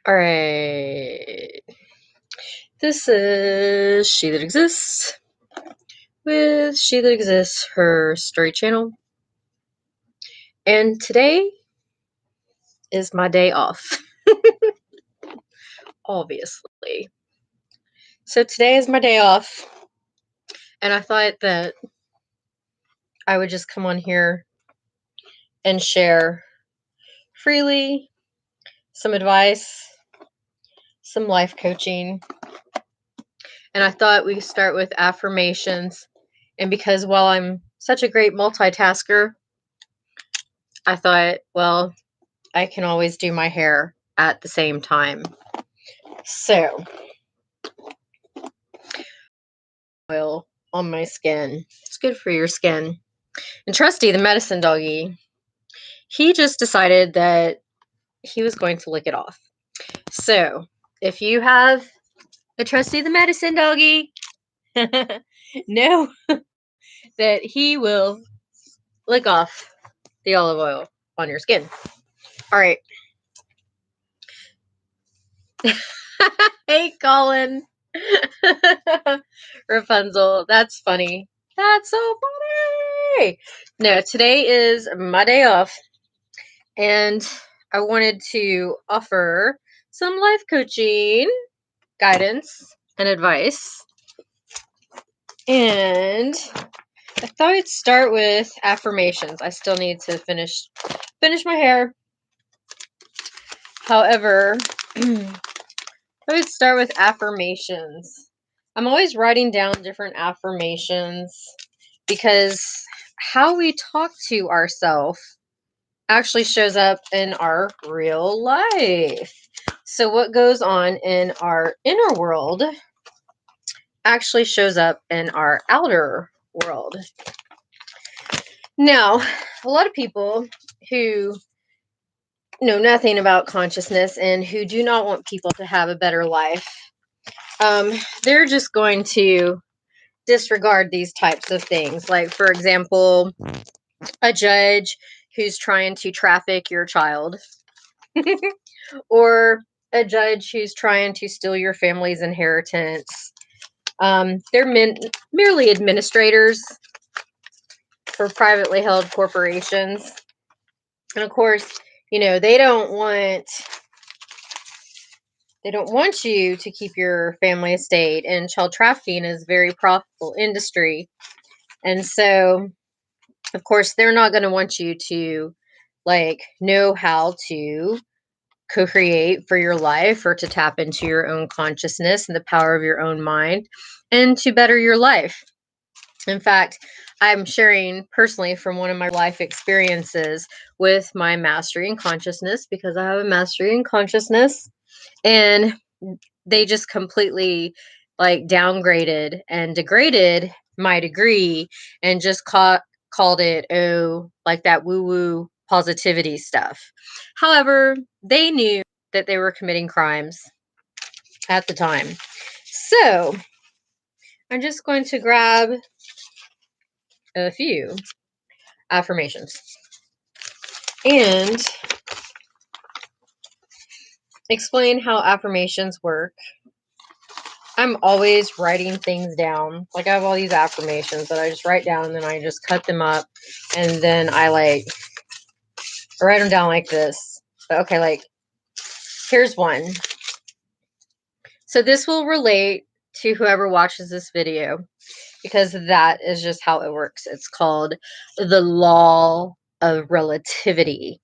All right. This is She That Exists with She That Exists, her story channel. And today is my day off. Obviously. So today is my day off. And I thought that I would just come on here and share freely some advice, some life coaching. And I thought we could start with affirmations. And because while I'm such a great multitasker, I thought, well, I can always do my hair at the same time. So, oil on my skin. It's good for your skin. And Trusty, the medicine doggy, he just decided that he was going to lick it off. So, if you have a Trusty, the medicine doggy, know that he will lick off the olive oil on your skin. All right. Hey, Colin. Rapunzel. That's funny. That's so funny. No, today is my day off. And I wanted to offer some life coaching guidance and advice. And I thought I'd start with affirmations. I still need to finish my hair. However, I would start with affirmations. I'm always writing down different affirmations because how we talk to ourselves actually shows up in our real life. So what goes on in our inner world actually shows up in our outer world. Now, a lot of people who know nothing about consciousness and who do not want people to have a better life, they're just going to disregard these types of things. Like, for example, a judge who's trying to traffic your child, or a judge who's trying to steal your family's inheritance. They're merely administrators for privately held corporations. And of course, they don't want you to keep your family estate, and child trafficking is a very profitable industry. And so, of course, they're not going to want you to know how to co-create for your life or to tap into your own consciousness and the power of your own mind and to better your life. In fact, I'm sharing personally from one of my life experiences with my mastery in consciousness, because I have a mastery in consciousness, and they just completely downgraded and degraded my degree and just called it, that woo-woo positivity stuff. However, they knew that they were committing crimes at the time. So I'm just going to grab a few affirmations and explain how affirmations work. I'm always writing things down. I have all these affirmations that I just write down, and then I just cut them up, and then I write them down like this. But okay, here's one. So this will relate to whoever watches this video, because that is just how it works. It's called the law of relativity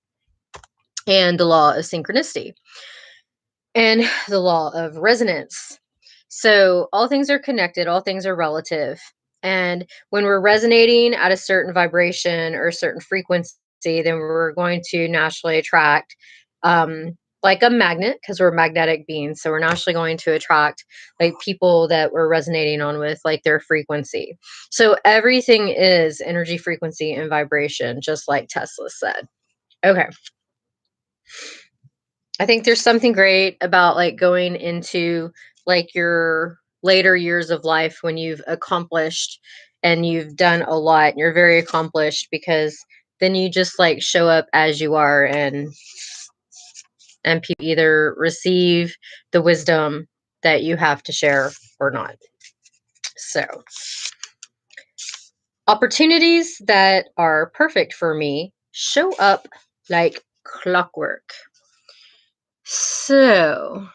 and the law of synchronicity and the law of resonance. So all things are connected, all things are relative. And when we're resonating at a certain vibration or a certain frequency, then we're going to naturally attract, like a magnet, because we're magnetic beings. So we're naturally going to attract people that we're resonating on with their frequency. So everything is energy, frequency, and vibration, just like Tesla said. Okay. I think there's something great about going into your later years of life when you've accomplished and you've done a lot and you're very accomplished, because then you just show up as you are, and and people either receive the wisdom that you have to share or not. So, opportunities that are perfect for me show up like clockwork. So,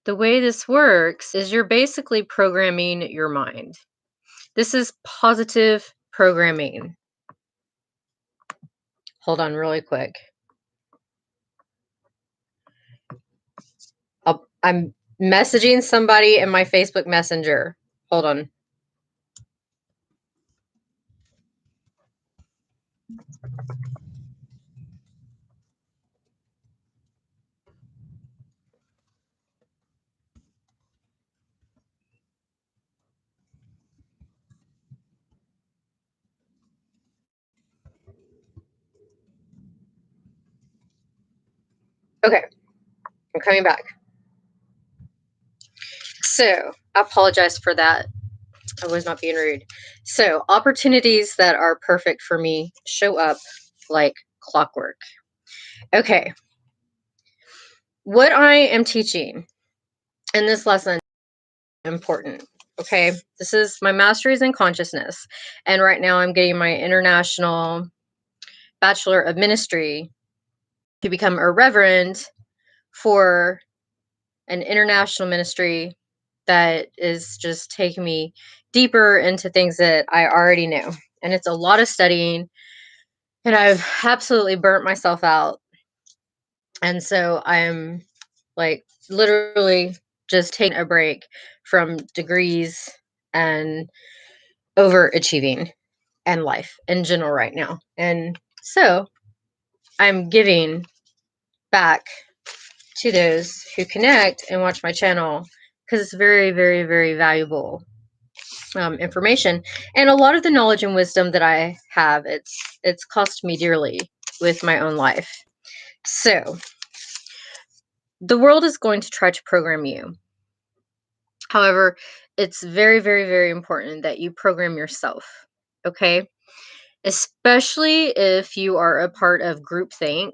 the way this works is you're basically programming your mind. This is positive programming. Hold on really quick. I'm messaging somebody in my Facebook Messenger. Hold on. Okay, I'm coming back. So, I apologize for that. I was not being rude. So, opportunities that are perfect for me show up like clockwork. Okay. What I am teaching in this lesson is important. Okay. This is my master's in consciousness. And right now I'm getting my international Bachelor of Ministry to become a reverend for an international ministry that is just taking me deeper into things that I already know. And it's a lot of studying, and I've absolutely burnt myself out. And so I'm like literally just taking a break from degrees and overachieving and life in general right now. And so I'm giving back to those who connect and watch my channel because it's very, very, very valuable information. And a lot of the knowledge and wisdom that I have, it's cost me dearly with my own life. So the world is going to try to program you. However, it's very, very, very important that you program yourself. Okay? Especially if you are a part of groupthink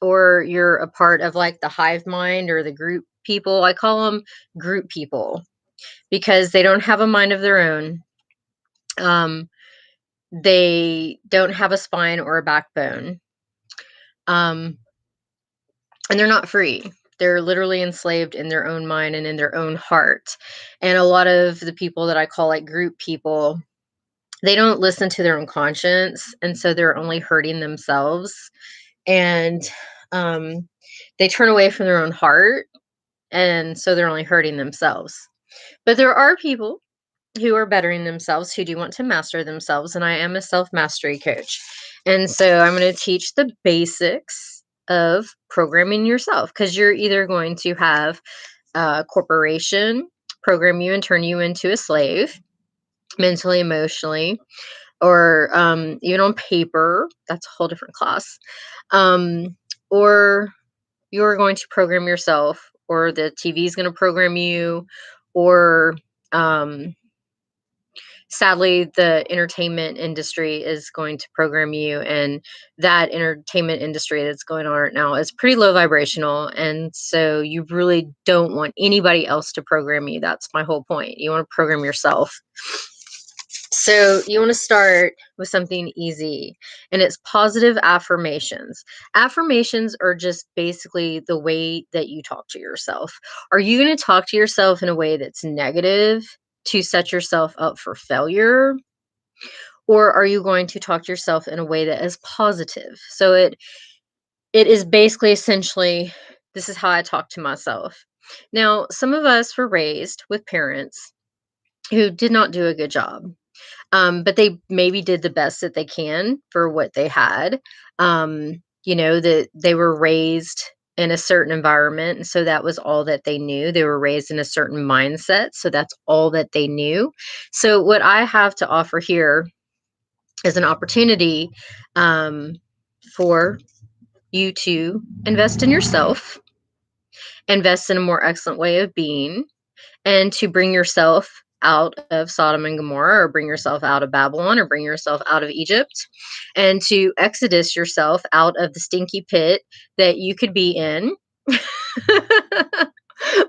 or you're a part of like the hive mind or the group people. I call them group people because they don't have a mind of their own. They don't have a spine or a backbone. And they're not free. They're literally enslaved in their own mind and in their own heart. And a lot of the people that I call like group people, they don't listen to their own conscience. And so they're only hurting themselves. And they turn away from their own heart. And so they're only hurting themselves. But there are people who are bettering themselves, who do want to master themselves. And I am a self-mastery coach. And so I'm going to teach the basics of programming yourself, because you're either going to have a corporation program you and turn you into a slave, mentally, emotionally, or even on paper. That's a whole different class. Or you're going to program yourself, or the TV is going to program you, or sadly, the entertainment industry is going to program you, and that entertainment industry that's going on right now is pretty low vibrational, and so you really don't want anybody else to program you. That's my whole point. You want to program yourself. So you want to start with something easy, and it's positive affirmations. Affirmations are just basically the way that you talk to yourself. Are you going to talk to yourself in a way that's negative to set yourself up for failure? Or are you going to talk to yourself in a way that is positive? So it is basically essentially, this is how I talk to myself. Now, some of us were raised with parents who did not do a good job. But they maybe did the best that they can for what they had. That they were raised in a certain environment, and so that was all that they knew. They were raised in a certain mindset, so that's all that they knew. So what I have to offer here is an opportunity for you to invest in yourself, invest in a more excellent way of being, and to bring yourself out of Sodom and Gomorrah, or bring yourself out of Babylon, or bring yourself out of Egypt, and to exodus yourself out of the stinky pit that you could be in.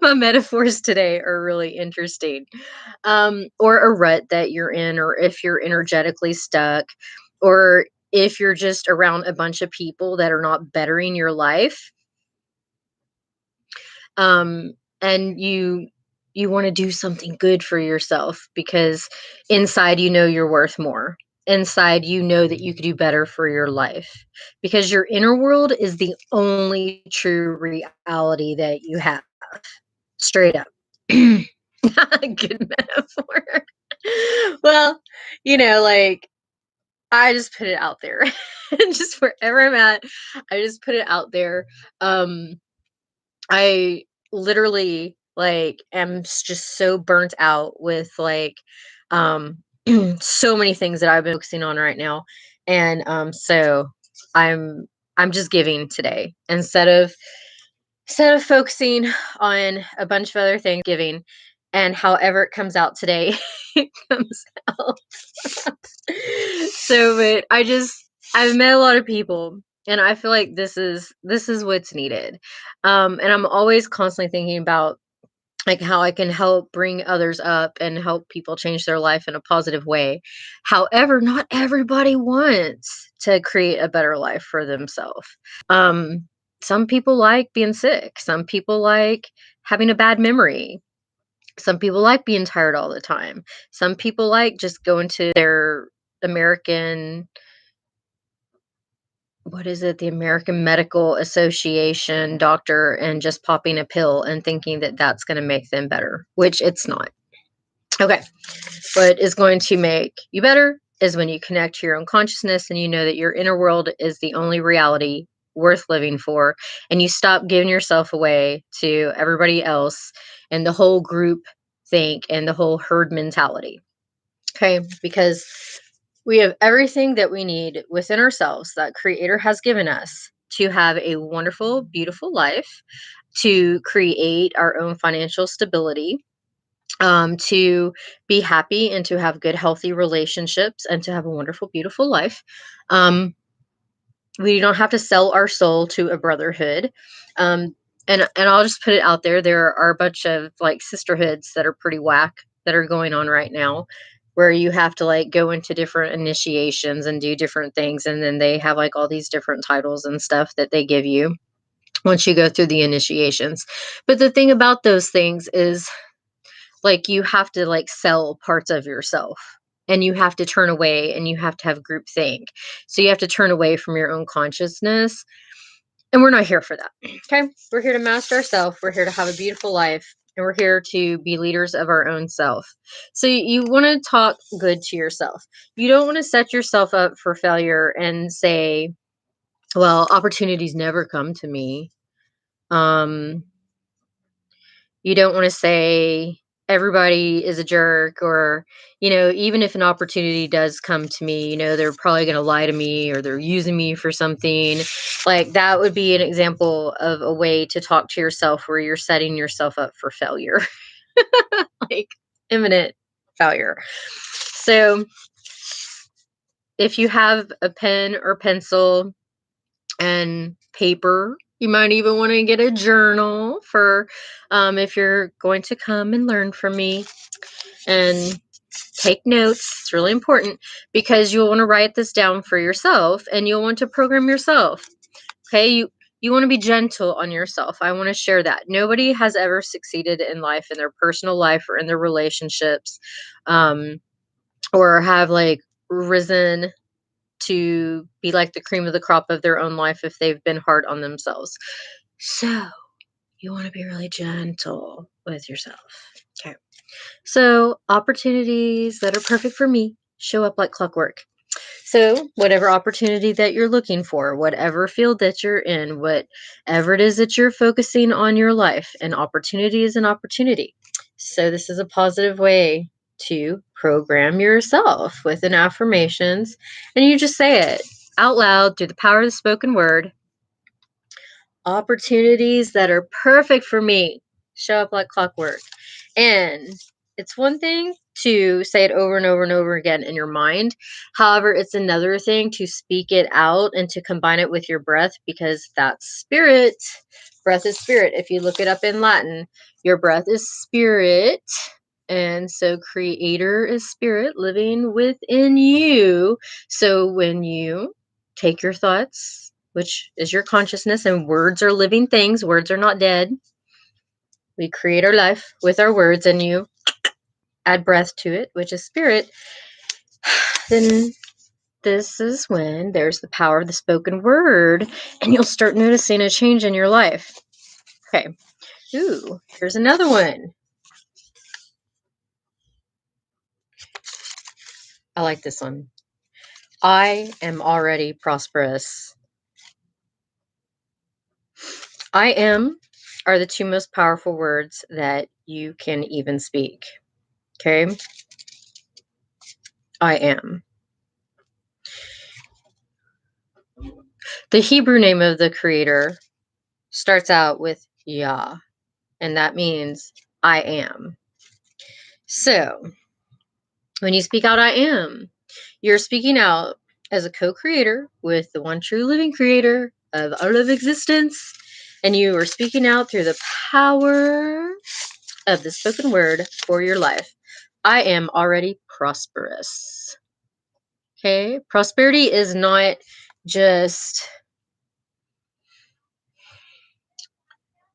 My metaphors today are really interesting. Or a rut that you're in, or if you're energetically stuck, or if you're just around a bunch of people that are not bettering your life, and you want to do something good for yourself, because inside you know you're worth more. Inside you know that you could do better for your life, because your inner world is the only true reality that you have. Straight up. Good metaphor. Well, like, I just put it out there. And just wherever I'm at, I just put it out there. I literally, like, am just so burnt out with, like, um so many things that I've been focusing on right now. And so I'm I'm just giving today, instead of focusing on a bunch of other things, giving, and however it comes out today, it comes out. So, but I've met a lot of people, and I feel like this is what's needed. And I'm always constantly thinking about, like, how I can help bring others up and help people change their life in a positive way. However, not everybody wants to create a better life for themselves. Um, some people like being sick. Some people like having a bad memory. Some people like being tired all the time. Some people like just going to their American, what is it? The American Medical Association doctor, and just popping a pill and thinking that that's going to make them better, which it's not. Okay. What is going to make you better is when you connect to your own consciousness and you know that your inner world is the only reality worth living for, and you stop giving yourself away to everybody else and the whole group think and the whole herd mentality. Okay, because we have everything that we need within ourselves that Creator has given us to have a wonderful, beautiful life, to create our own financial stability, to be happy and to have good, healthy relationships, and to have a wonderful, beautiful life. Um, we don't have to sell our soul to a brotherhood. Um, and I'll just put it out there. There are a bunch of, like, sisterhoods that are pretty whack that are going on right now, where you have to, like, go into different initiations and do different things, and then they have, like, all these different titles and stuff that they give you once you go through the initiations. But the thing about those things is, like, you have to, like, sell parts of yourself, and you have to turn away, and you have to have group think. So you have to turn away from your own consciousness, and we're not here for that. Okay? We're here to master ourselves. We're here to have a beautiful life, and we're here to be leaders of our own self. So you want to talk good to yourself. You don't want to set yourself up for failure and say, well, opportunities never come to me. Um, You don't want to say everybody is a jerk, or, even if an opportunity does come to me, they're probably going to lie to me, or they're using me for something. Like, that would be an example of a way to talk to yourself where you're setting yourself up for failure, like imminent failure. So, if you have a pen or pencil and paper, you might even want to get a journal for, if you're going to come and learn from me, and take notes. It's really important, because you'll want to write this down for yourself, and you'll want to program yourself. Okay, you want to be gentle on yourself. I want to share that nobody has ever succeeded in life, in their personal life or in their relationships, or have, like, risen to be like the cream of the crop of their own life if they've been hard on themselves. So you want to be really gentle with yourself. Okay. So opportunities that are perfect for me show up like clockwork. So whatever opportunity that you're looking for, whatever field that you're in, whatever it is that you're focusing on your life, an opportunity is an opportunity. So this is a positive way to program yourself with an affirmations, and you just say it out loud through the power of the spoken word. Opportunities that are perfect for me show up like clockwork. And It's one thing to say it over and over and over again in your mind. However, it's another thing to speak it out and to combine it with your breath, because that's spirit. Breath is spirit. If you look it up in Latin, your breath is spirit. And so creator is spirit living within you. So when you take your thoughts, which is your consciousness, and words are living things, words are not dead. We create our life with our words, and you add breath to it, which is spirit. Then this is when there's the power of the spoken word, and you'll start noticing a change in your life. Okay. Ooh, here's another one. I like this one. I am already prosperous. I am are the two most powerful words that you can even speak. Okay? I am. The Hebrew name of the creator starts out with Yah, and that means I am. So, when you speak out, I am, you're speaking out as a co-creator with the one true living creator of all of existence, and you are speaking out through the power of the spoken word for your life. I am already prosperous. Okay? Prosperity is not just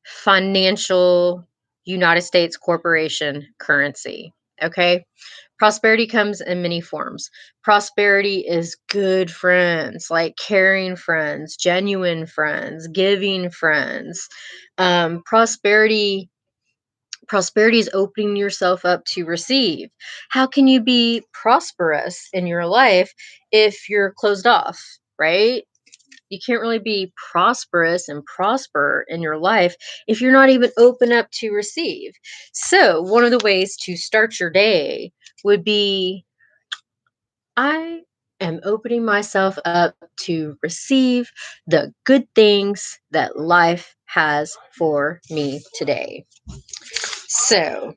financial United States corporation currency. Okay? Prosperity comes in many forms. Prosperity is good friends, like caring friends, genuine friends, giving friends. Prosperity is opening yourself up to receive. How can you be prosperous in your life if you're closed off, right? You can't really be prosperous and prosper in your life if you're not even open up to receive. So, one of the ways to start your day would be, I am opening myself up to receive the good things that life has for me today. So,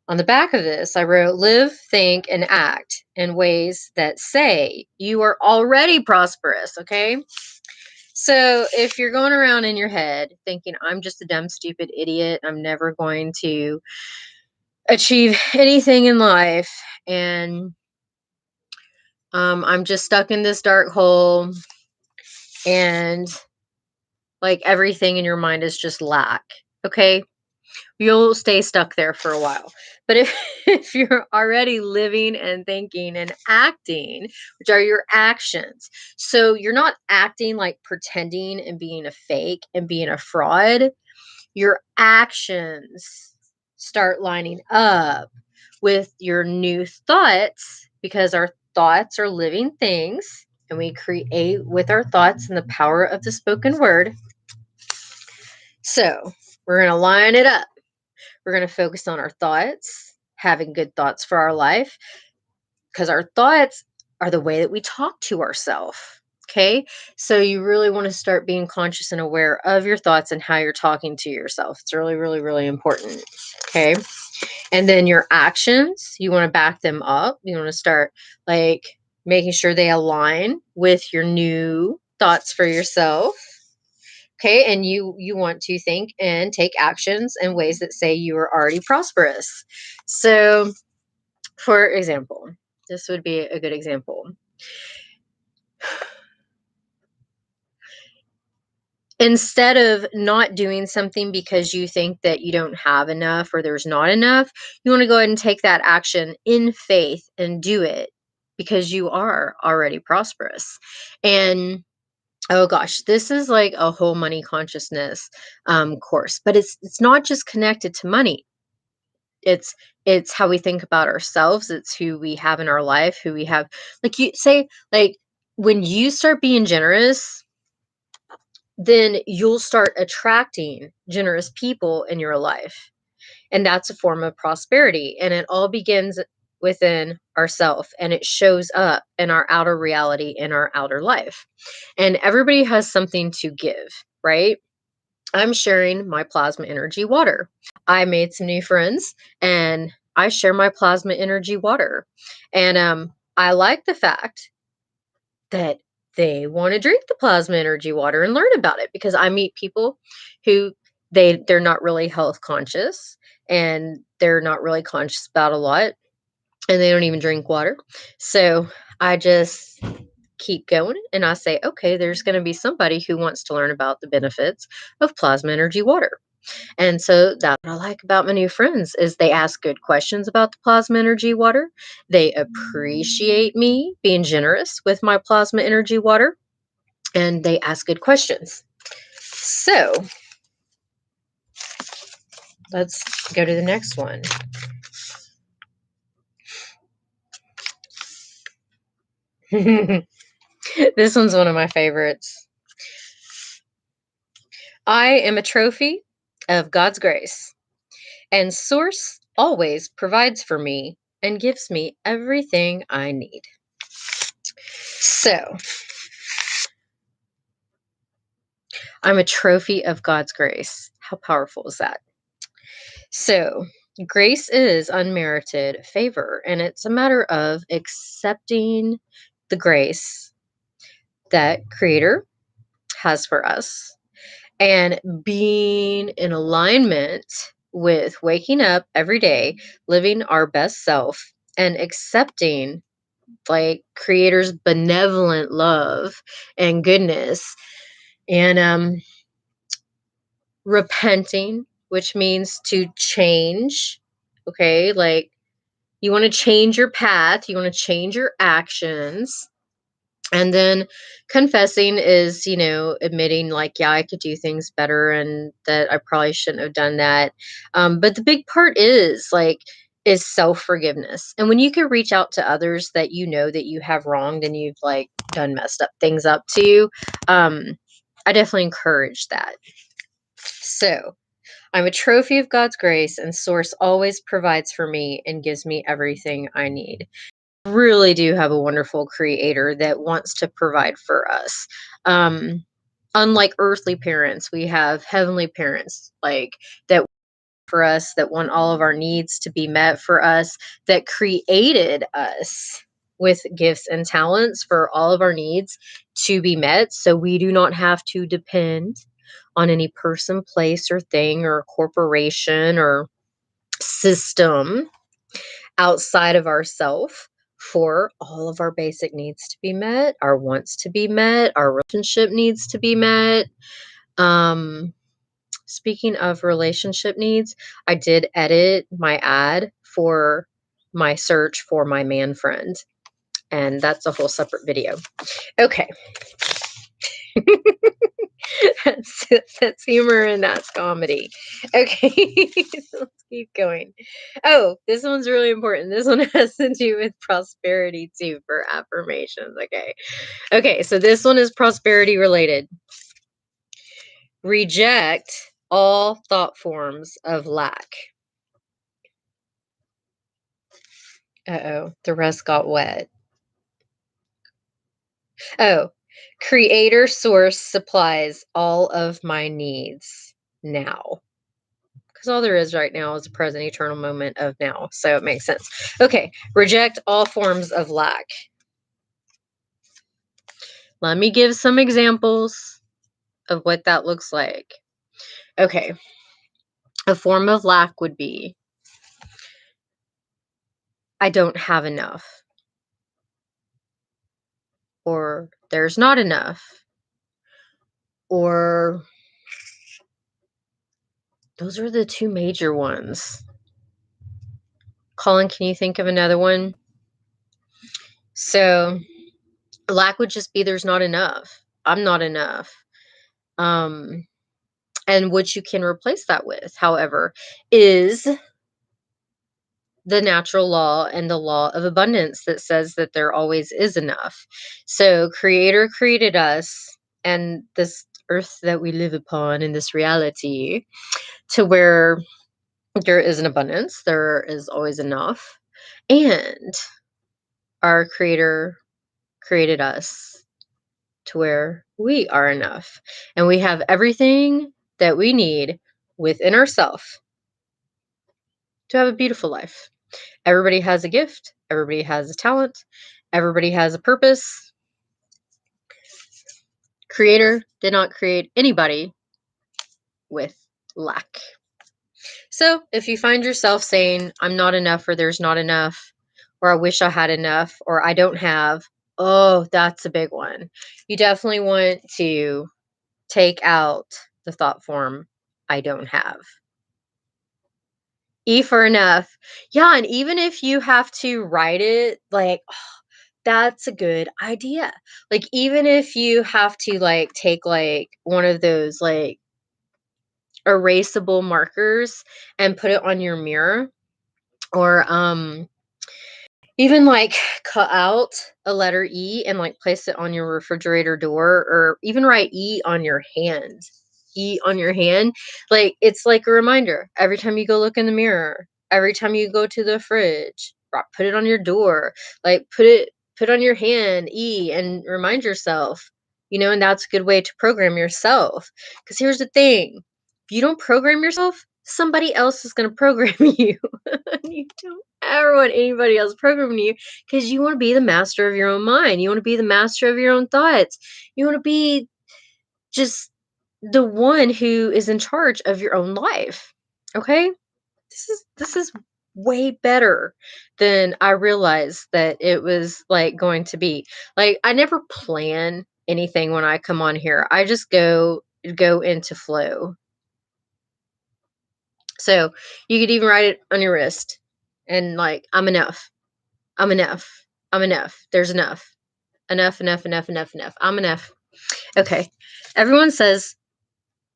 on the back of this, I wrote, live, think, and act in ways that say you are already prosperous, okay? So if you're going around in your head thinking, I'm just a dumb, stupid idiot, I'm never going to achieve anything in life, and I'm just stuck in this dark hole, and like everything in your mind is just lack, okay? You'll stay stuck there for a while. But if you're already living and thinking and acting, which are your actions, so you're not acting like pretending and being a fake and being a fraud, your actions start lining up with your new thoughts, because our thoughts are living things, and we create with our thoughts and the power of the spoken word. So we're going to line it up. We're going to focus on our thoughts, having good thoughts for our life, because our thoughts are the way that we talk to ourselves. Okay. So you really want to start being conscious and aware of your thoughts and how you're talking to yourself. It's really, really, really important. Okay. And then your actions, you want to back them up. You want to start like making sure they align with your new thoughts for yourself. Okay, and you want to think and take actions in ways that say you are already prosperous. So, for example, this would be a good example. Instead of not doing something because you think that you don't have enough or there's not enough, you want to go ahead and take that action in faith and do it because you are already prosperous. And oh gosh, this is like a whole money consciousness course, but it's not just connected to money. It's how we think about ourselves. It's who we have in our life, who we have. Like you say, like when you start being generous, then you'll start attracting generous people in your life. And that's a form of prosperity. And it all begins within ourself, and it shows up in our outer reality, in our outer life. And everybody has something to give, right? I'm sharing my plasma energy water. I made some new friends, and I share my plasma energy water. And I like the fact that they want to drink the plasma energy water and learn about it, because I meet people who they're not really health conscious, and they're not really conscious about a lot, and they don't even drink water. So I just keep going, and I say, okay, there's going to be somebody who wants to learn about the benefits of plasma energy water. And so that's what I like about my new friends is they ask good questions about the plasma energy water. They appreciate me being generous with my plasma energy water, and they ask good questions. So let's go to the next one. This one's one of my favorites. I am a trophy of God's grace, and Source always provides for me and gives me everything I need. So, I'm a trophy of God's grace. How powerful is that? So, grace is unmerited favor, and it's a matter of accepting the grace that Creator has for us and being in alignment with waking up every day, living our best self, and accepting like Creator's benevolent love and goodness, and repenting, which means to change. Okay, like you want to change your path, you want to change your actions. And then confessing is, admitting like, yeah, I could do things better and that I probably shouldn't have done that. But the big part is self-forgiveness. And when you can reach out to others that you know that you have wronged and you've like done messed up things up to you, I definitely encourage that. So I'm a trophy of God's grace, and Source always provides for me and gives me everything I need. Really do have a wonderful Creator that wants to provide for us. Unlike earthly parents, we have heavenly parents like that for us, that want all of our needs to be met for us, that created us with gifts and talents for all of our needs to be met. So we do not have to depend on any person, place, or thing, or corporation, or system outside of ourself for all of our basic needs to be met, our wants to be met, our relationship needs to be met. Speaking of relationship needs, I did edit my ad for my search for my man friend, and that's a whole separate video. Okay. that's humor and that's comedy. Okay, let's keep going. Oh, this one's really important. This one has to do with prosperity too for affirmations. Okay, so this one is prosperity related. Reject all thought forms of lack. Uh-oh, the rest got wet. Oh, Creator Source supplies all of my needs now. Because all there is right now is a present eternal moment of now. So it makes sense. Okay, reject all forms of lack. Let me give some examples of what that looks like. Okay, a form of lack would be, I don't have enough, or there's not enough, or those are the two major ones. Colin, can you think of another one? So lack would just be there's not enough. I'm not enough. And what you can replace that with, however, is the natural law and the law of abundance that says that there always is enough. So Creator created us and this earth that we live upon in this reality to where there is an abundance, there is always enough. And our Creator created us to where we are enough. And we have everything that we need within ourselves to have a beautiful life. Everybody has a gift. Everybody has a talent. Everybody has a purpose. Creator did not create anybody with lack. So if you find yourself saying, I'm not enough, or there's not enough, or I wish I had enough, or I don't have, oh, that's a big one. You definitely want to take out the thought form, I don't have. E for enough. Yeah, and even if you have to write it, like, that's a good idea. Like, even if you have to, like, take, like, one of those, like, erasable markers and put it on your mirror, or, even, like, cut out a letter E and, like, place it on your refrigerator door, or even write E on your hand. E on your hand. Like, it's like a reminder. Every time you go look in the mirror, every time you go to the fridge, put it on your door. Like, put on your hand, E, and remind yourself, and that's a good way to program yourself. Because here's the thing. If you don't program yourself, somebody else is going to program you. You don't ever want anybody else programming you, because you want to be the master of your own mind. You want to be the master of your own thoughts. You want to be just the one who is in charge of your own life. Okay? This is way better than I realized that it was, like, going to be. Like, I never plan anything when I come on here. I just go into flow. So you could even write it on your wrist and, like, I'm enough. I'm enough. I'm enough. There's enough. Enough, enough, enough, enough, enough. I'm enough. Okay. Everyone says,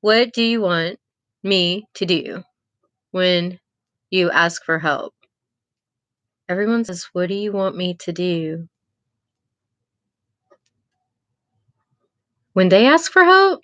what do you want me to do when you ask for help? Everyone says, what do you want me to do when they ask for help?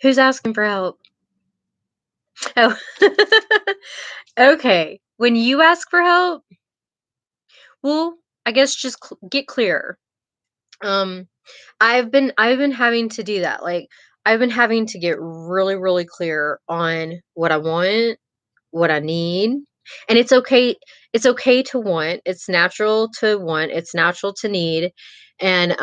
Who's asking for help? Oh, okay. When you ask for help, well, I guess just get clear. I've been having to do that. Like, I've been having to get really, really clear on what I want, what I need. And it's okay. It's okay to want. It's natural to want. It's natural to need. And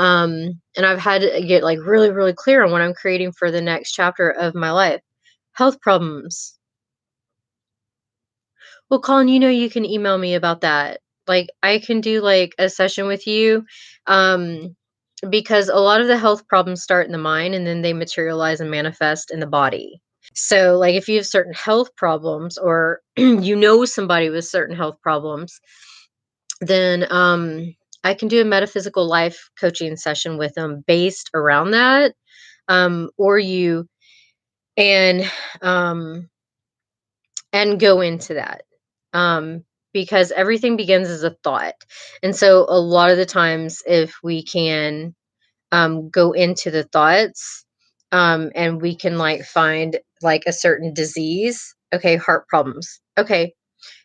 I've had to get, like, really, really clear on what I'm creating for the next chapter of my life. Health problems. Well, Colin, you can email me about that. Like, I can do, like, a session with you. Um, because a lot of the health problems start in the mind, and then they materialize and manifest in the body. So, like, if you have certain health problems, or somebody with certain health problems, then I can do a metaphysical life coaching session with them based around that. Or you and um and go into that. Because everything begins as a thought. And so a lot of the times, if we can go into the thoughts, and we can, like, find, like, a certain disease. Okay, heart problems. Okay,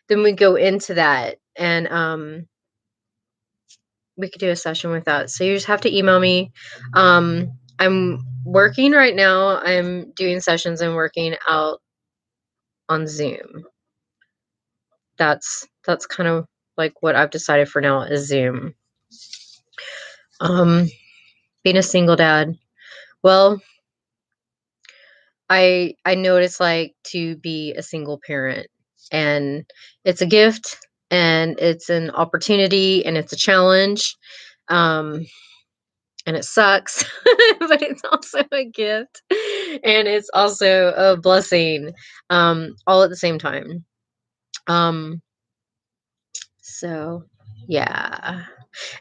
then we go into that, and we could do a session with that. So you just have to email me. I'm working right now. I'm doing sessions and working out on Zoom. That's kind of like what I've decided for now is Zoom. Um, Being a single dad. Well, I know what it's like to be a single parent, and it's a gift, and it's an opportunity, and it's a challenge. Um, and it sucks, but it's also a gift, and it's also a blessing, all at the same time. Um, so yeah.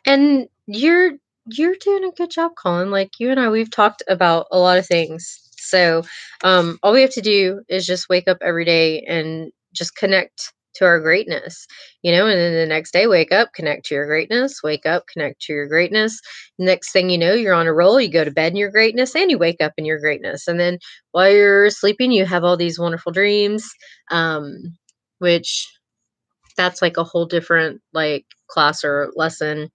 And you're doing a good job, Colin. Like, you and I, we've talked about a lot of things. So, all we have to do is just wake up every day and just connect to our greatness, and then the next day, wake up, connect to your greatness, wake up, connect to your greatness. Next thing you know, you're on a roll, you go to bed in your greatness, and you wake up in your greatness. And then while you're sleeping, you have all these wonderful dreams. Um, which that's like a whole different like class or lesson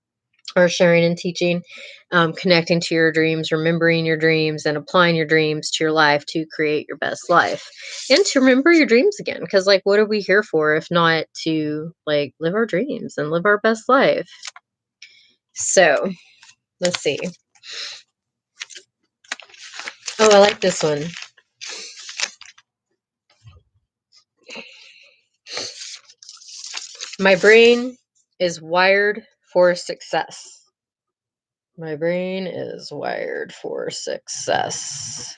or sharing and teaching, connecting to your dreams, remembering your dreams, and applying your dreams to your life to create your best life and to remember your dreams again. Because, like, what are we here for if not to, like, live our dreams and live our best life? So, let's see. Oh, I like this one. My brain is wired for success. My brain is wired for success.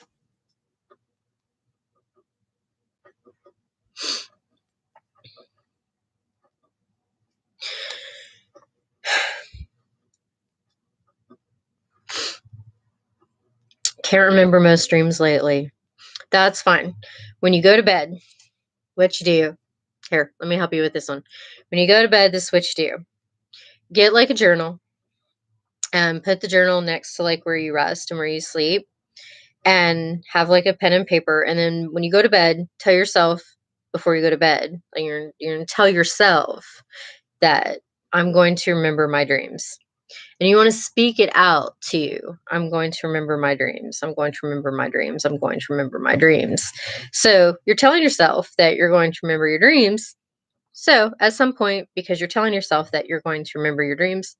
Can't remember most dreams lately. That's fine. When you go to bed, what you do, here, let me help you with this one. When you go to bed, this is what you do. Get like a journal and put the journal next to like where you rest and where you sleep, and have like a pen and paper. And then when you go to bed, tell yourself before you go to bed, like you're going to tell yourself that I'm going to remember my dreams. And you want to speak it out to you. I'm going to remember my dreams. I'm going to remember my dreams. I'm going to remember my dreams. So you're telling yourself that you're going to remember your dreams. So at some point, because you're telling yourself that you're going to remember your dreams,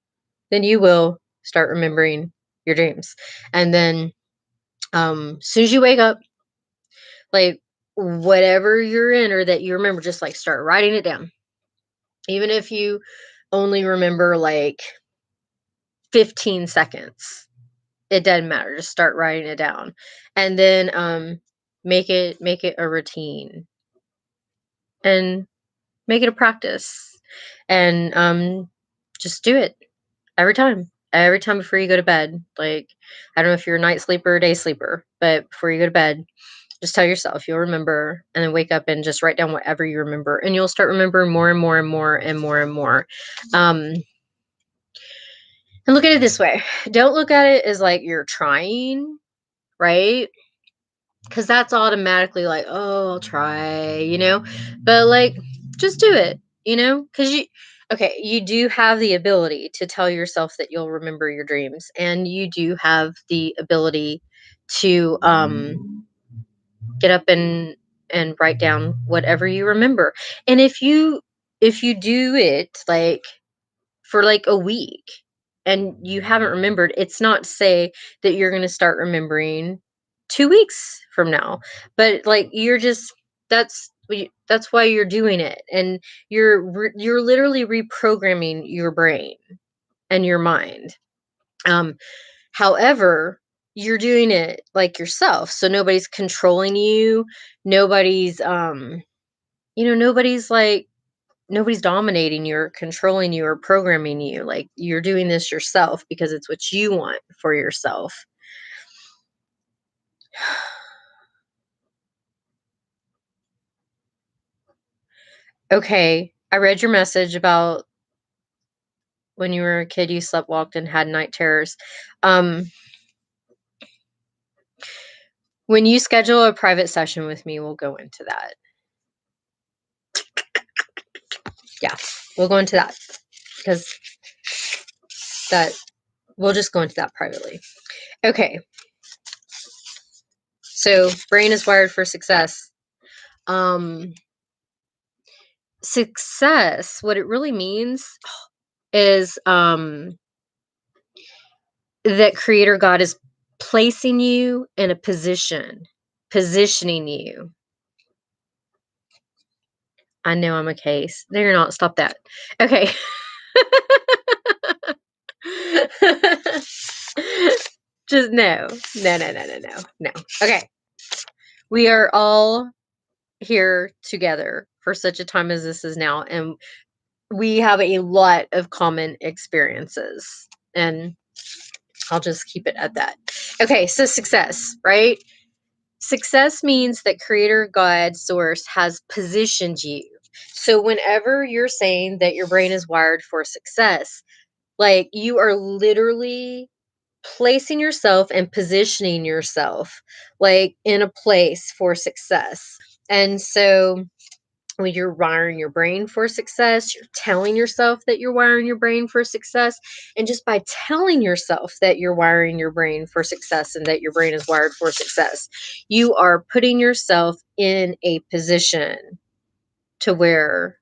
then you will start remembering your dreams. And then as soon as you wake up, like whatever you're in or that you remember, just like start writing it down. Even if you only remember like 15 seconds, it doesn't matter. Just start writing it down. And then make it a routine. And make it a practice. And just do it every time. Every time before you go to bed. Like, I don't know if you're a night sleeper or day sleeper, but before you go to bed, just tell yourself you'll remember, and then wake up and just write down whatever you remember, and you'll start remembering more and more and more and more and more. And look at it this way. Don't look at it as like you're trying, right? Because that's automatically like, oh, I'll try, but like, just do it, because you do have the ability to tell yourself that you'll remember your dreams, and you do have the ability to get up and write down whatever you remember. And if you do it like for like a week and you haven't remembered, it's not to say that you're going to start remembering 2 weeks from now, but like that's why you're doing it, and you're literally reprogramming your brain and your mind. However, you're doing it like yourself, so nobody's controlling you. Nobody's nobody's dominating you or controlling you or programming you. Like, you're doing this yourself because it's what you want for yourself. Okay, I read your message about when you were a kid, you sleptwalked and had night terrors. When you schedule a private session with me, we'll go into that. Yeah, we'll go into that because we'll just go into that privately. Okay. So, brain is wired for success. Success, what it really means is that Creator God is placing you in a positioning you. I know I'm a case. No, you're not. Stop that. Okay. Just no. No. Okay. We are all here together for such a time as this is now, and we have a lot of common experiences, and I'll just keep it at that. Okay, so success, right? Success means that Creator God Source has positioned you. So whenever you're saying that your brain is wired for success, like, you are literally placing yourself and positioning yourself like in a place for success. And so when you're wiring your brain for success, you're telling yourself that you're wiring your brain for success. And just by telling yourself that you're wiring your brain for success and that your brain is wired for success, you are putting yourself in a position to where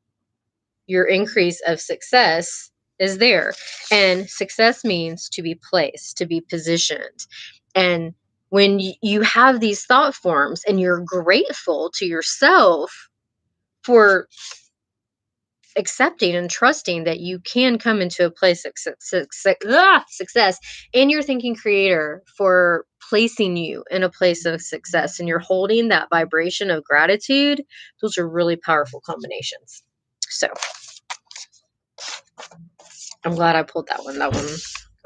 your increase of success is there. And success means to be placed, to be positioned. And when you have these thought forms and you're grateful to yourself for accepting and trusting that you can come into a place of success, and you're thanking creator for placing you in a place of success, and you're holding that vibration of gratitude, those are really powerful combinations. So I'm glad I pulled that one.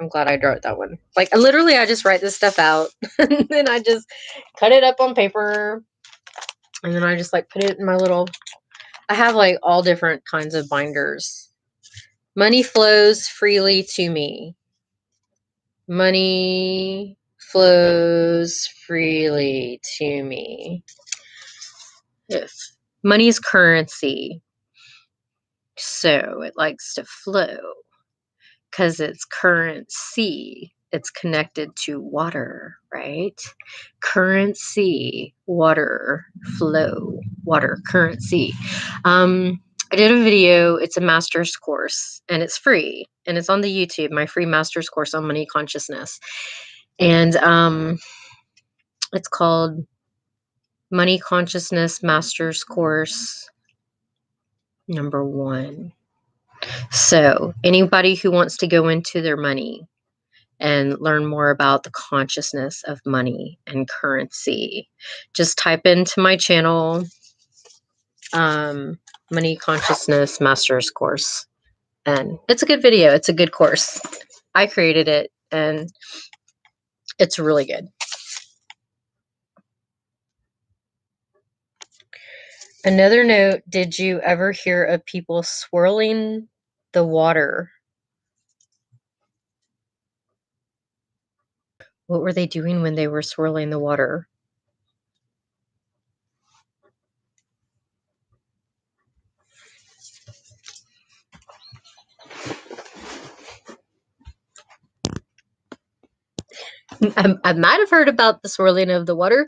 I'm glad I wrote that one. Like literally I just write this stuff out and then I just cut it up on paper, and then I just like put it in my little, I have like all different kinds of binders. Money flows freely to me. Money flows freely to me. If money is currency, so it likes to flow because it's currency. It's connected to water, right? Currency, water, flow, water, currency. I did a video. It's a master's course and it's free and it's on the YouTube, my free master's course on money consciousness. And it's called Money Consciousness Master's Course number 1. So anybody who wants to go into their money and learn more about the consciousness of money and currency, just type into my channel, Money Consciousness Master's Course. And it's a good video. It's a good course. I created it and it's really good. Another note, did you ever hear of people swirling the water? What were they doing when they were swirling the water? I might have heard about the swirling of the water.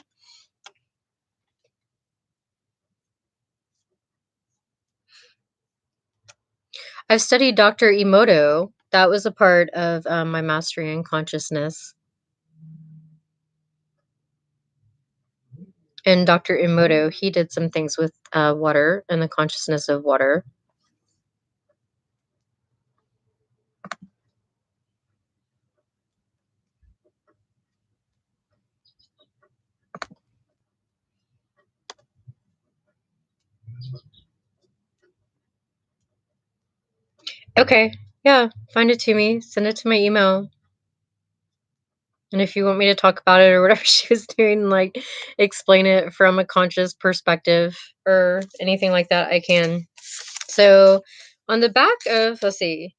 I've studied Dr. Emoto. That was a part of my mastery in consciousness. And Dr. Emoto, he did some things with water and the consciousness of water. Okay, yeah, find it to me. Send it to my email. And if you want me to talk about it or whatever she was doing, like explain it from a conscious perspective or anything like that, I can. So on the back of, let's see,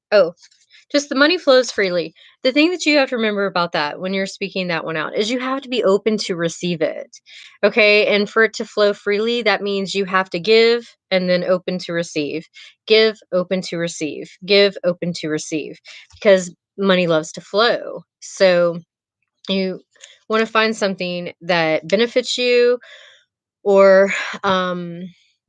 just the money flows freely. The thing that you have to remember about that when you're speaking that one out is you have to be open to receive it. Okay. And for it to flow freely, that means you have to give and then open to receive. Give, open to receive. Give, open to receive. Because money loves to flow. So you want to find something that benefits you or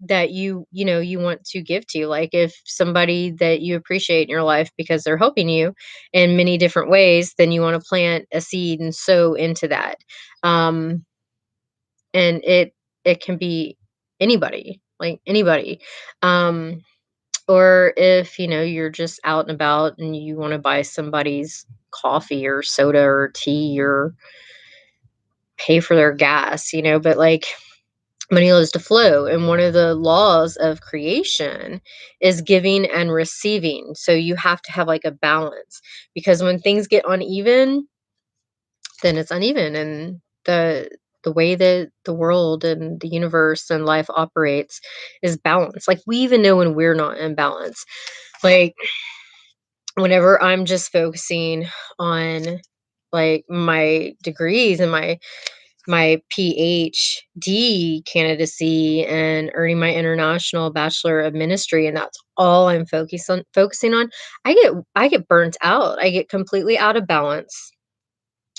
that you want to give to, like if somebody that you appreciate in your life because they're helping you in many different ways, then you want to plant a seed and sow into that. And it can be anybody, like anybody. Or if you're just out and about and you want to buy somebody's coffee or soda or tea or pay for their gas, but like money loves to flow. And one of the laws of creation is giving and receiving. So you have to have like a balance, because when things get uneven, then it's uneven. And the way that the world and the universe and life operates is balance. Like we even know when we're not in balance. Like whenever I'm just focusing on like my degrees and my my PhD candidacy and earning my international Bachelor of Ministry, and that's all I'm focusing on, I get burnt out. I get completely out of balance.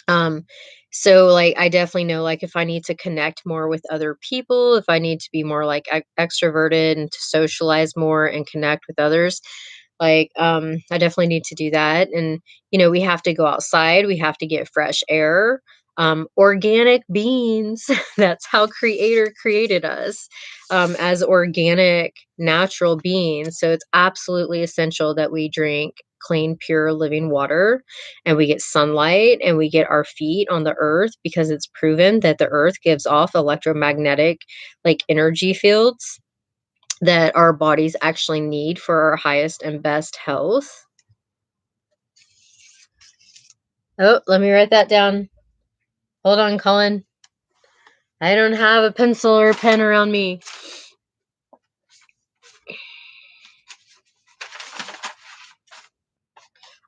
Um, so like I definitely know like if I need to connect more with other people, if I need to be more like extroverted and to socialize more and connect with others, like I definitely need to do that. And we have to go outside, we have to get fresh air, organic beans. That's how creator created us, as organic natural beings. So it's absolutely essential that we drink clean, pure, living water, and we get sunlight, and we get our feet on the earth, because it's proven that the earth gives off electromagnetic like energy fields that our bodies actually need for our highest and best health. Oh, let me write that down. Hold on, Colin. I don't have a pencil or a pen around me.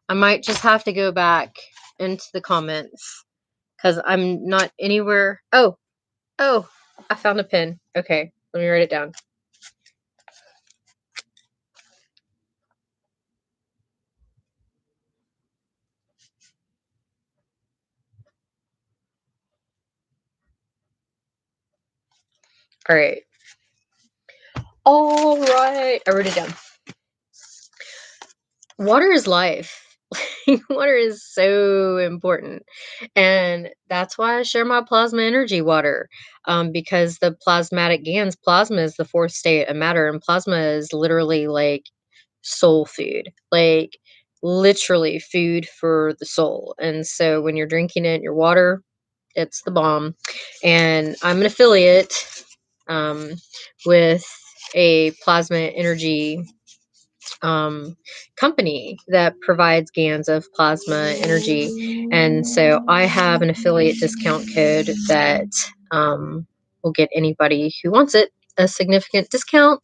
I might just have to go back into the comments because I'm not anywhere. Oh, I found a pen. Okay, let me write it down. All right. All right. I wrote it down. Water is life. Water is so important. And that's why I share my plasma energy water. Because the plasmatic GANs, plasma is the fourth state of matter, and plasma is literally like soul food, like literally food for the soul. And so when you're drinking it, your water, it's the bomb. And I'm an affiliate with a plasma energy company that provides GANs of plasma energy. And so I have an affiliate discount code that will get anybody who wants it a significant discount.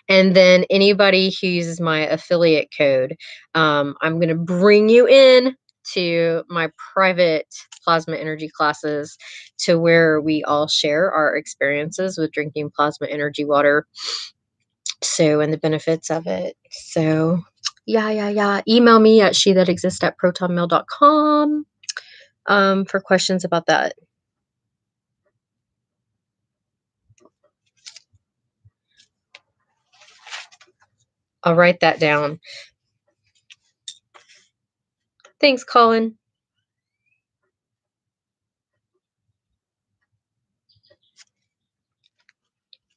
And then anybody who uses my affiliate code, I'm going to bring you in to my private plasma energy classes, to where we all share our experiences with drinking plasma energy water, and the benefits of it. So yeah. Email me at shethatexistsbook@protonmail.com for questions about that. I'll write that down. Thanks, Colin.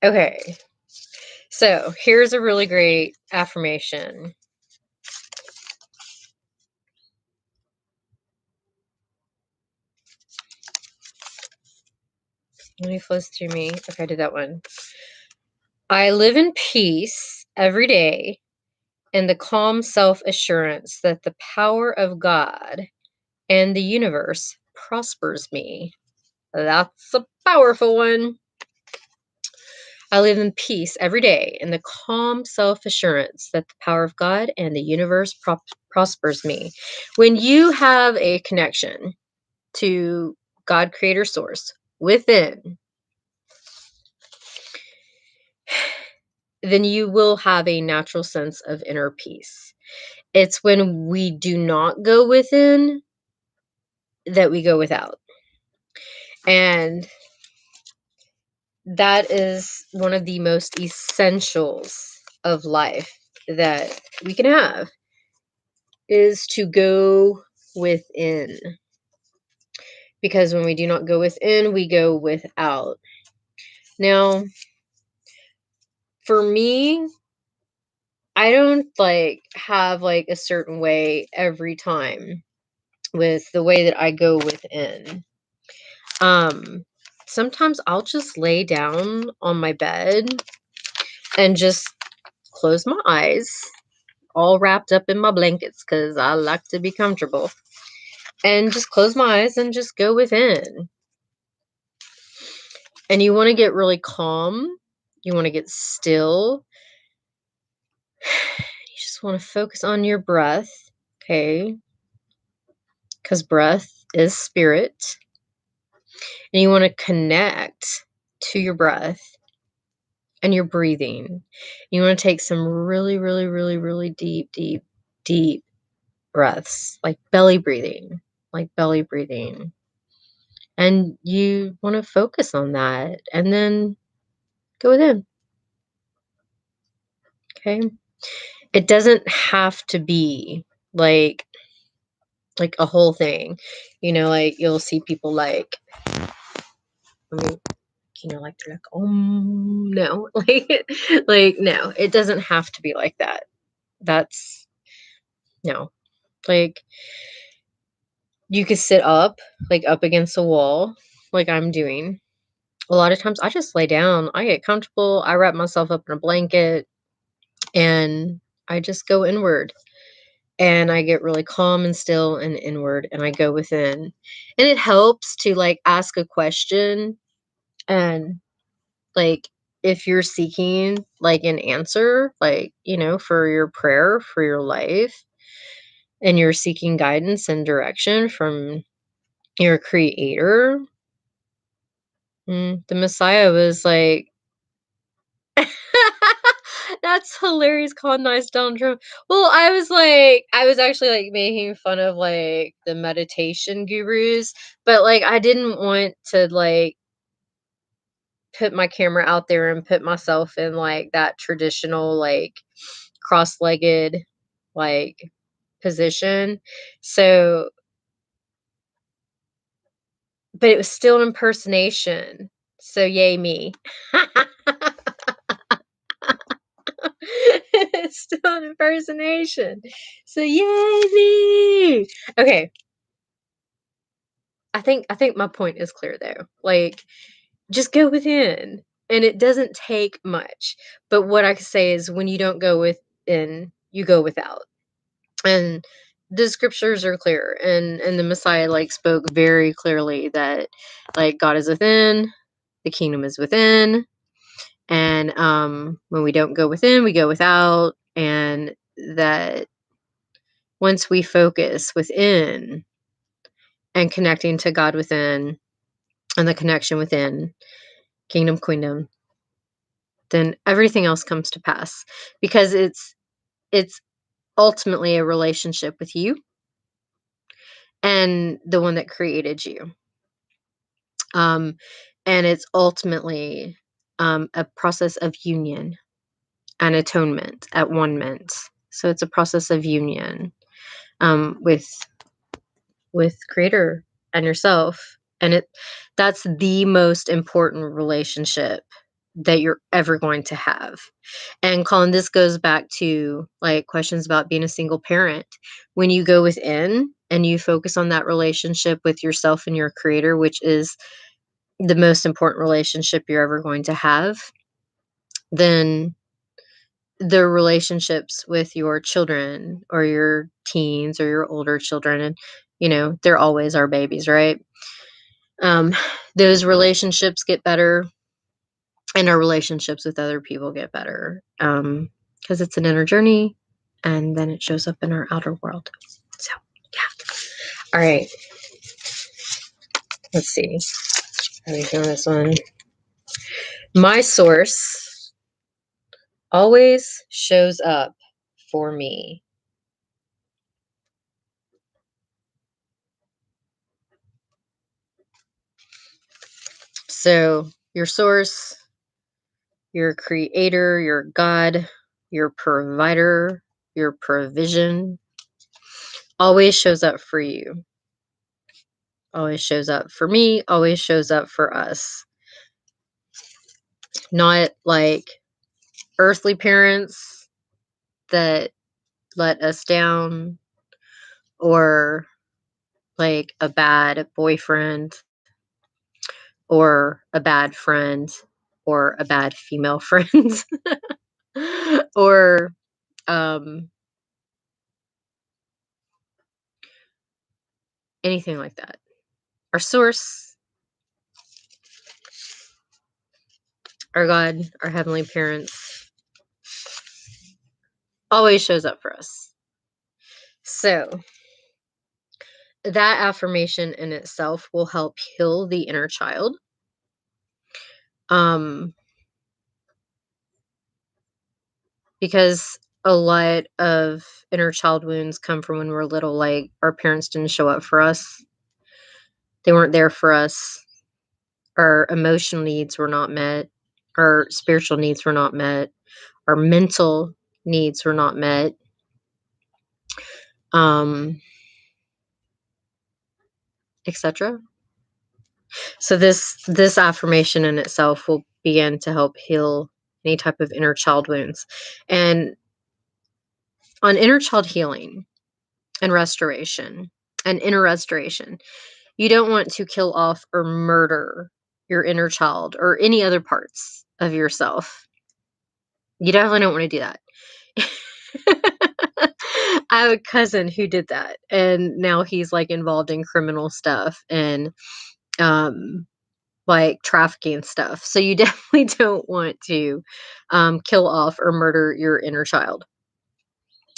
Okay. So here's a really great affirmation. Let me flows through me. Okay, I did that one. I live in peace every day, in the calm self-assurance that the power of God and the universe prospers me. That's a powerful one. I live in peace every day, in the calm self-assurance that the power of God and the universe prospers me. When you have a connection to God, creator, source within, then you will have a natural sense of inner peace. It's when we do not go within that we go without. And that is one of the most essentials of life that we can have, is to go within. Because when we do not go within, we go without. Now, for me, I don't have a certain way every time with the way that I go within. Sometimes I'll just lay down on my bed and just close my eyes, all wrapped up in my blankets because I like to be comfortable, and just close my eyes and just go within. And you want to get really calm. You want to get still. You just want to focus on your breath, okay? Because breath is spirit. And you want to connect to your breath and your breathing. You want to take some really, really, really, really deep, deep, deep breaths, like belly breathing, And you want to focus on that and then go within. Okay. It doesn't have to be like a whole thing. Like you'll see people like, like they're like, oh no, like no, it doesn't have to be like that. That's no, like you could sit up, like up against a wall, like I'm doing. A lot of times I just lay down, I get comfortable, I wrap myself up in a blanket, and I just go inward. And I get really calm and still and inward, and I go within. And it helps to like ask a question, and like if you're seeking like an answer, like, for your prayer, for your life, and you're seeking guidance and direction from your creator, the Messiah was like, that's hilarious, calling nice Donald Trump. Well, I was actually like making fun of like the meditation gurus, but like I didn't want to like put my camera out there and put myself in like that traditional like cross-legged like position. So, but it was still an impersonation. So yay me. It's still an impersonation. So yay me. Okay. I think my point is clear though. Like just go within. And it doesn't take much. But what I can say is when you don't go within, you go without. And the scriptures are clear, and the Messiah like spoke very clearly that like God is within, the kingdom is within, and when we don't go within, we go without, and that once we focus within and connecting to God within and the connection within, kingdom, queendom, then everything else comes to pass, because it's ultimately a relationship with you and the one that created you. Um, and it's ultimately a process of union and atonement at one-ment. So it's a process of union with Creator and yourself, and that's the most important relationship that you're ever going to have. And Colin, this goes back to like questions about being a single parent. When you go within and you focus on that relationship with yourself and your Creator, which is the most important relationship you're ever going to have, then the relationships with your children or your teens or your older children, and they're always our babies, right? Those relationships get better, and our relationships with other people get better, because it's an inner journey, and then it shows up in our outer world. So yeah. All right, let's see. How are we doing this one? My source always shows up for me. So your source, your creator, your God, your provider, your provision always shows up for you. Always shows up for me, always shows up for us. Not like earthly parents that let us down, or like a bad boyfriend, or a bad friend, or a bad female friend, or anything like that. Our source, our God, our heavenly parents, always shows up for us. So that affirmation in itself will help heal the inner child. Because a lot of inner child wounds come from when we're little, like our parents didn't show up for us. They weren't there for us. Our emotional needs were not met. Our spiritual needs were not met. Our mental needs were not met. Etc. So this affirmation in itself will begin to help heal any type of inner child wounds. And on inner child healing and restoration and inner restoration, you don't want to kill off or murder your inner child or any other parts of yourself. You definitely don't want to do that. I have a cousin who did that, and now he's like involved in criminal stuff and like trafficking stuff. So you definitely don't want to kill off or murder your inner child.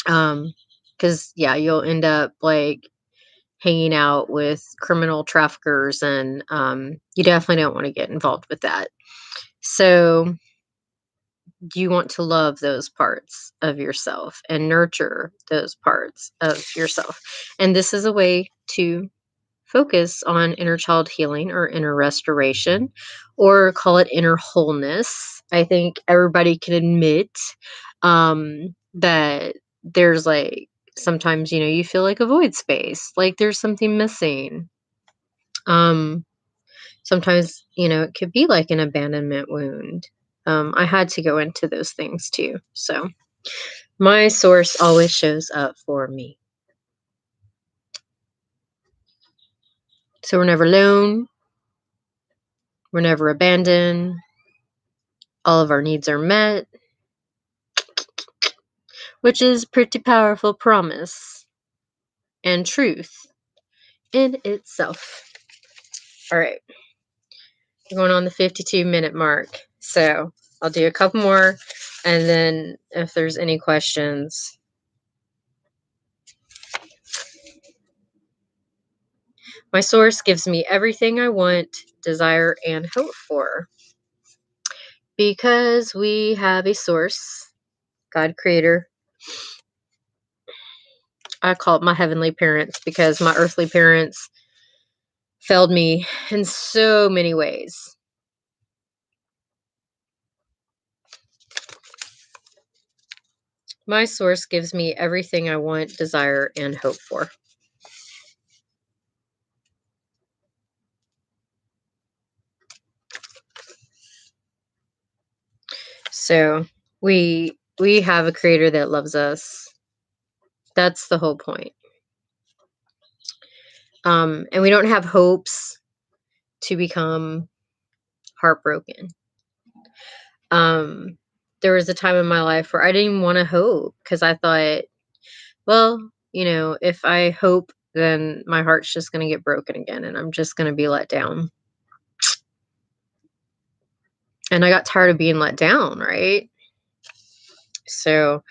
Because yeah, you'll end up like hanging out with criminal traffickers, and you definitely don't want to get involved with that. So you want to love those parts of yourself and nurture those parts of yourself. And this is a way to focus on inner child healing or inner restoration, or call it inner wholeness. I think everybody can admit that there's like sometimes, you feel like a void space, like there's something missing. Sometimes, it could be like an abandonment wound. I had to go into those things too. So my source always shows up for me. So we're never alone. We're never abandoned. All of our needs are met, which is pretty powerful promise and truth in itself. All right. We're going on the 52-minute mark. So I'll do a couple more, and then if there's any questions. My source gives me everything I want, desire, and hope for. Because we have a source, God creator. I call it my heavenly parents because my earthly parents failed me in so many ways. My source gives me everything I want, desire, and hope for. So we have a creator that loves us. That's the whole point. And we don't have hopes to become heartbroken. There was a time in my life where I didn't want to hope because I thought, well, if I hope, then my heart's just going to get broken again and I'm just going to be let down. And I got tired of being let down, right? So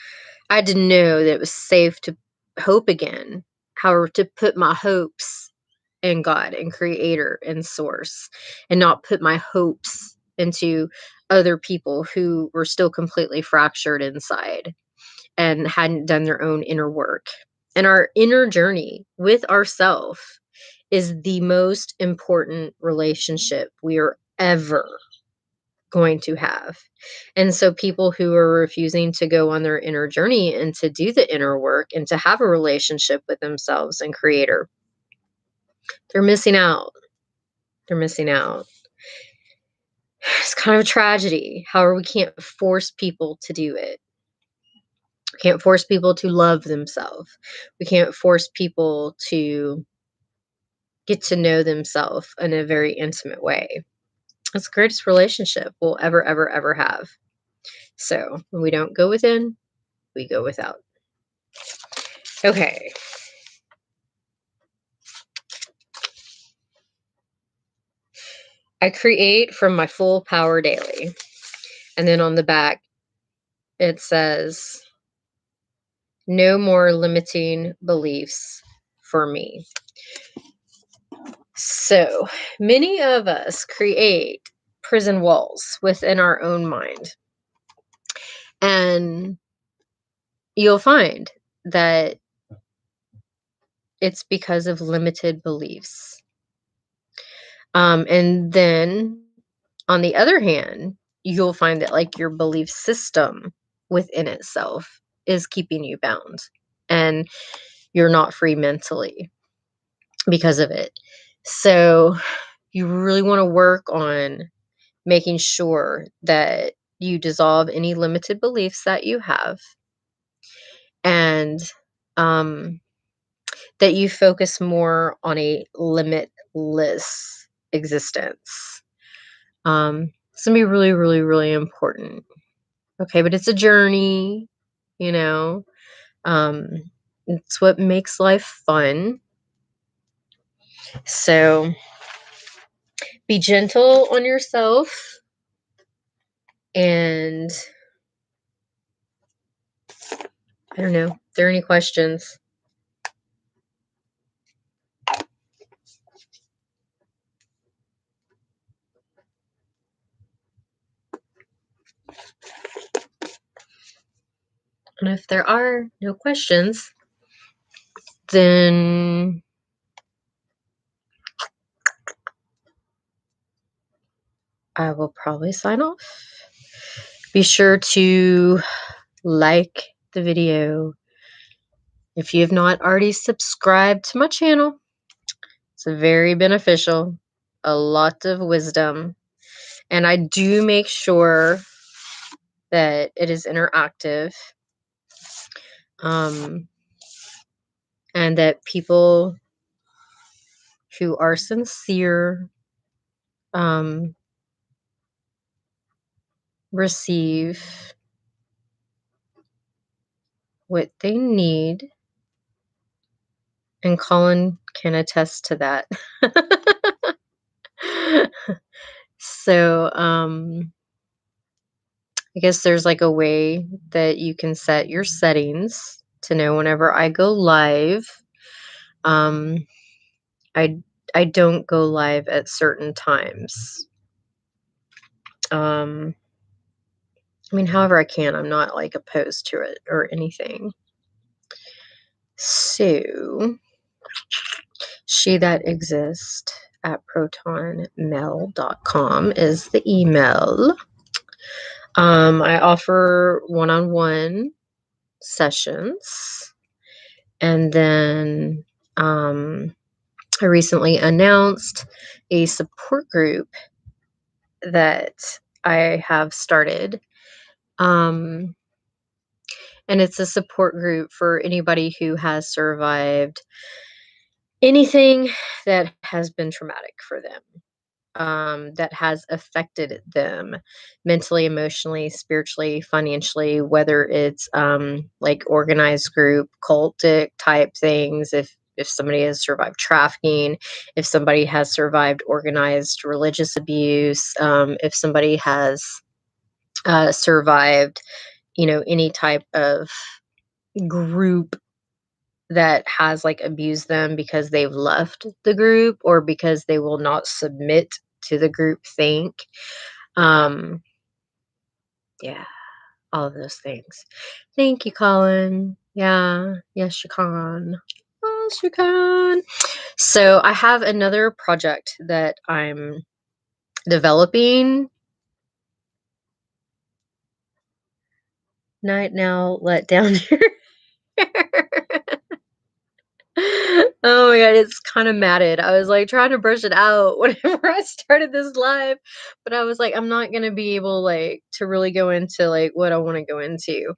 I had to know that it was safe to hope again. However, to put my hopes in God and creator and source, and not put my hopes into other people who were still completely fractured inside and hadn't done their own inner work. And our inner journey with ourself is the most important relationship we are ever going to have. And so people who are refusing to go on their inner journey and to do the inner work and to have a relationship with themselves and creator, they're missing out. They're missing out. It's kind of a tragedy. However, we can't force people to do it. We can't force people to love themselves. We can't force people to get to know themselves in a very intimate way. It's the greatest relationship we'll ever, ever, ever have. So when we don't go within, we go without. Okay. I create from my full power daily. And then on the back, it says, no more limiting beliefs for me. So many of us create prison walls within our own mind. And you'll find that it's because of limited beliefs. And then on the other hand, you'll find that like your belief system within itself is keeping you bound and you're not free mentally because of it. So you really want to work on making sure that you dissolve any limited beliefs that you have and that you focus more on a limitless existence. It's gonna be really, really, really important. Okay, but it's a journey, you know. Um, it's what makes life fun. So be gentle on yourself and I don't know. If there are any questions? And if there are no questions, then I will probably sign off. Be sure to like the video. If you have not already subscribed to my channel, it's very beneficial, a lot of wisdom, and I do make sure that it is interactive, and that people who are sincere receive what they need, and Colin can attest to that. So, I guess there's like a way that you can set your settings to know whenever I go live. Um, I I don't go live at certain times. I mean, however I can. I'm not like opposed to it or anything. So, she that exists at protonmail.com is the email. I offer one-on-one sessions, and then I recently announced a support group that I have started. And it's a support group for anybody who has survived anything that has been traumatic for them. That has affected them mentally, emotionally, spiritually, financially, whether it's like organized group, cultic type things, if somebody has survived trafficking, if somebody has survived organized religious abuse, if somebody has survived, any type of group that has like abused them because they've left the group or because they will not submit to the group think. Um, yeah, all of those things. Thank you, Colin. Yeah, yes, you can. Yes, you can. So I have another project that I'm developing. Night now, let down your Oh my god, it's kind of matted. I was like trying to brush it out whenever I started this live, but I was like, I'm not gonna be able like to really go into like what I want to go into.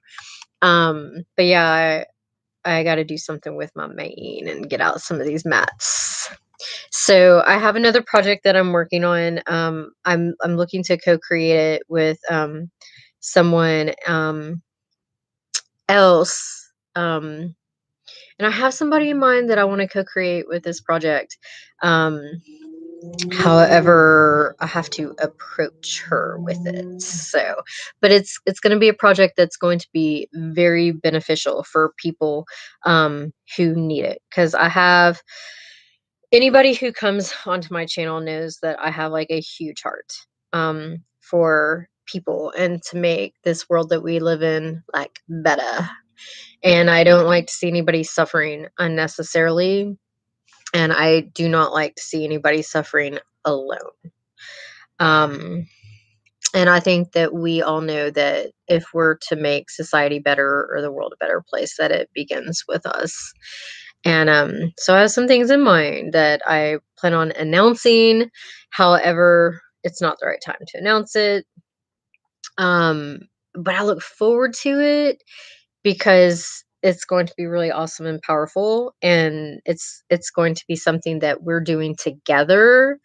But yeah, I got to do something with my mane and get out some of these mats. So I have another project that I'm working on. I'm looking to co-create it with someone else. And I have somebody in mind that I want to co-create with this project. However, I have to approach her with it. So, but it's going to be a project that's going to be very beneficial for people who need it, because I have Anybody who comes onto my channel knows that I have like a huge heart for people and to make this world that we live in like better. And I don't like to see anybody suffering unnecessarily. And I do not like to see anybody suffering alone. And I think that we all know that if we're to make society better or the world a better place, that it begins with us. And so I have some things in mind that I plan on announcing. However, it's not the right time to announce it. But I look forward to it because it's going to be really awesome and powerful, and it's going to be something that we're doing together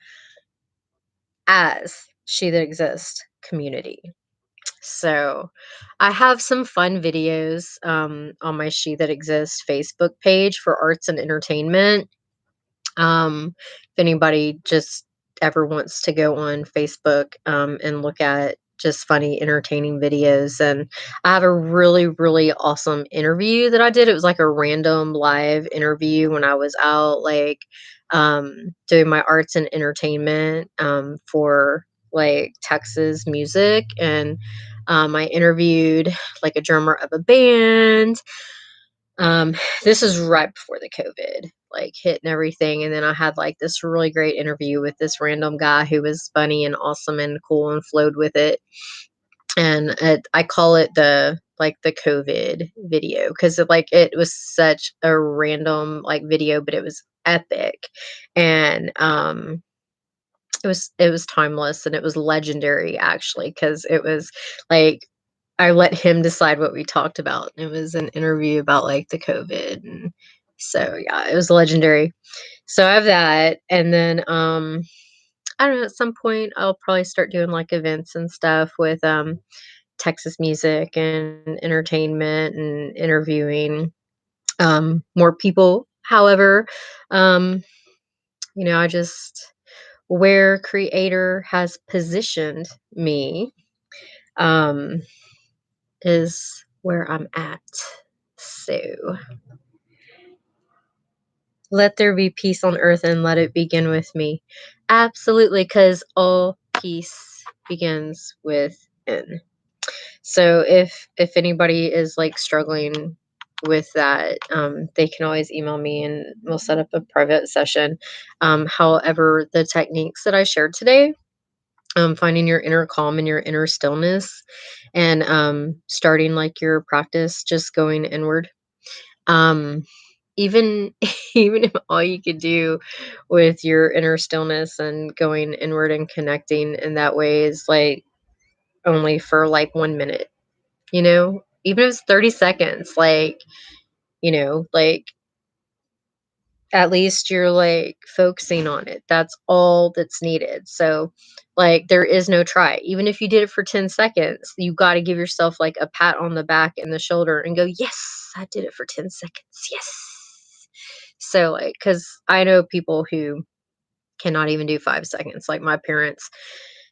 as She That Exists community. So I have some fun videos on my She That Exists Facebook page for arts and entertainment. If anybody just ever wants to go on Facebook and look at just funny, entertaining videos. And I have a really, really awesome interview that I did. It was like a random live interview when I was out, like doing my arts and entertainment for like Texas music. And I interviewed like a drummer of a band. This is right before the COVID like hit and everything. And then I had like this really great interview with this random guy who was funny and awesome and cool and flowed with it. And I call it the COVID video because it was such a random like video, but it was epic. And it was timeless and it was legendary actually because it was like I let him decide what we talked about. It was an interview about like the COVID, and so yeah, it was legendary. So I have that, and then I don't know. At some point, I'll probably start doing like events and stuff with Texas music and entertainment and interviewing more people. However, um, I just where creator has positioned me um, is where I'm at. So let there be peace on earth and let it begin with me. Absolutely, because all peace begins within. So if anybody is like struggling with that, they can always email me and we'll set up a private session. However, the techniques that I shared today, finding your inner calm and your inner stillness, and starting like your practice, just going inward. Even even if all you could do with your inner stillness and going inward and connecting in that way is like only for like 1 minute, even if it's 30 seconds, like at least you're like focusing on it. That's all that's needed. So like there is no try. Even if you did it for 10 seconds, you got to give yourself like a pat on the back and the shoulder and go, yes, I did it for 10 seconds. Yes. So like, cause I know people who cannot even do 5 seconds. Like my parents,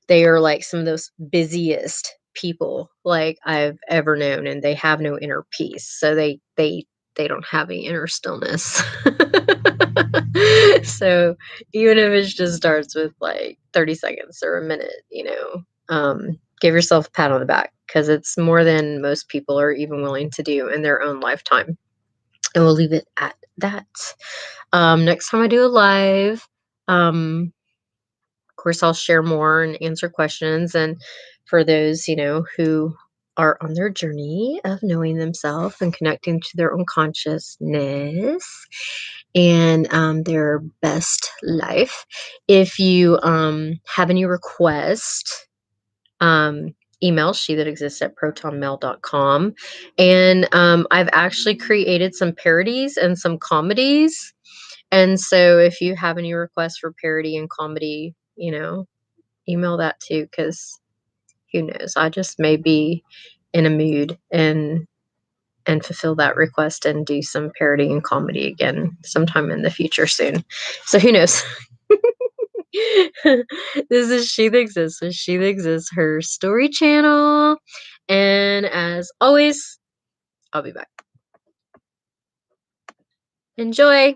they are like some of those busiest people like I've ever known, and they have no inner peace. So they don't have any inner stillness. So even if it just starts with like 30 seconds or a minute, give yourself a pat on the back because it's more than most people are even willing to do in their own lifetime. And we'll leave it at that. Next time I do a live, of course, I'll share more and answer questions. And for those, who are on their journey of knowing themselves and connecting to their own consciousness and their best life, if you have any request, email shethatexists@protonmail.com. And I've actually created some parodies and some comedies. And so if you have any requests for parody and comedy, email that too, because who knows? I just may be in a mood and fulfill that request and do some parody and comedy again sometime in the future soon. So who knows? This is She That Exists with She That Exists, her story channel. And as always, I'll be back. Enjoy.